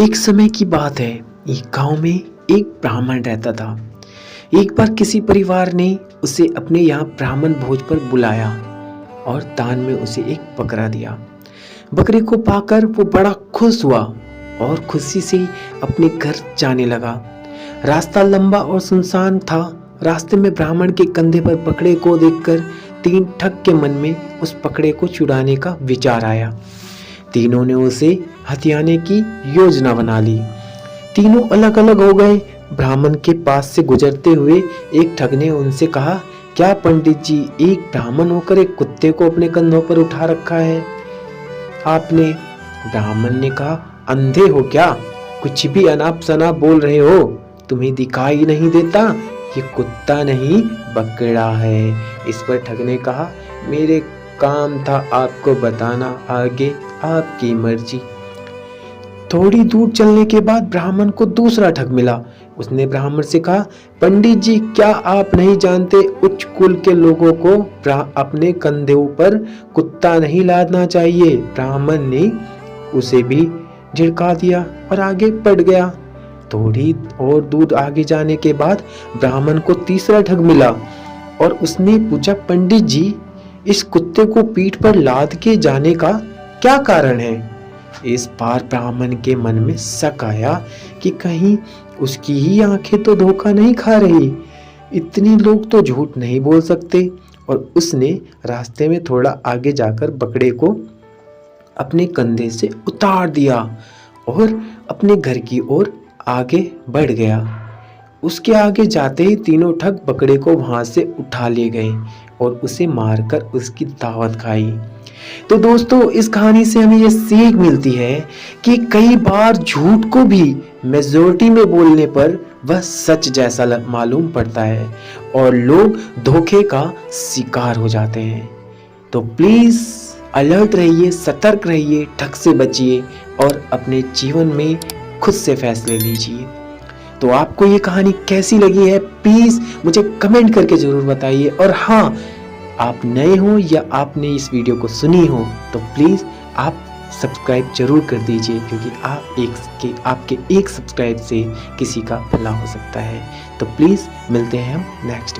एक समय की बात है, एक गांव में एक ब्राह्मण रहता था। एक बार किसी परिवार ने उसे अपने यहाँ ब्राह्मण भोज पर बुलाया और दान में उसे एक बकरा दिया। बकरे को पाकर वो बड़ा खुश हुआ और खुशी से अपने घर जाने लगा। रास्ता लंबा और सुनसान था। रास्ते में ब्राह्मण के कंधे पर बकरे को देखकर तीन ठग के मन में उस बकरे को चुराने का विचार आया। तीनों ने उसे हथियाने की योजना बना ली। तीनों अलग अलग हो गए। ब्राह्मण के पास से गुजरते हुए एक ठग ने उनसे कहा, क्या पंडित जी, एक ब्राह्मण होकर एक कुत्ते को अपने कंधों पर उठा रखा है आपने? ब्राह्मण ने कहा, अंधे हो क्या? कुछ भी अनाप शनाप बोल रहे हो? तुम्हें दिखाई नहीं देता? ये कुत्ता नहीं बकरा है। इस पर ठग ने कहा, मेरे काम था आपको बताना, आगे आपकी मर्जी। थोड़ी दूर चलने के बाद ब्राह्मण को दूसरा ठग मिला। उसने ब्राह्मण से कहा, पंडित जी, क्या आप नहीं जानते उच्च कुल के लोगों को अपने कंधों पर कुत्ता नहीं लादना चाहिए? ब्राह्मण ने उसे भी झिड़का दिया और आगे बढ़ गया। थोड़ी और दूर आगे जाने के बाद ब्राह्मण को तीसरा ठग मिला और उसने पूछा, पंडित जी, इस कुत्ते को पीठ पर लाद के जाने का क्या कारण है? इस बार ब्राह्मण के मन में शक आया कि कहीं उसकी ही आंखें तो धोखा नहीं खा रही। इतने लोग तो झूठ नहीं बोल सकते। और उसने रास्ते में थोड़ा आगे जाकर बकरे को अपने कंधे से उतार दिया और अपने घर की ओर आगे बढ़ गया। उसके आगे जाते ही तीनों ठग बकरे को वहां से उठा ले गए और उसे मारकर उसकी दावत खाई। तो दोस्तों, इस कहानी से हमें ये सीख मिलती है कि कई बार झूठ को भी मेजॉरिटी में बोलने पर वह सच जैसा मालूम पड़ता है और लोग धोखे का शिकार हो जाते हैं। तो प्लीज अलर्ट रहिए, सतर्क रहिए, ठग से बचिए और अपने जीवन में खुद से फैसले लीजिए। तो आपको ये कहानी कैसी लगी है, प्लीज मुझे कमेंट करके जरूर बताइए। और हाँ, आप नए हो या आपने इस वीडियो को सुनी हो तो प्लीज आप सब्सक्राइब जरूर कर दीजिए, क्योंकि आपके एक सब्सक्राइब से किसी का भला हो सकता है। तो प्लीज मिलते हैं हम नेक्स्ट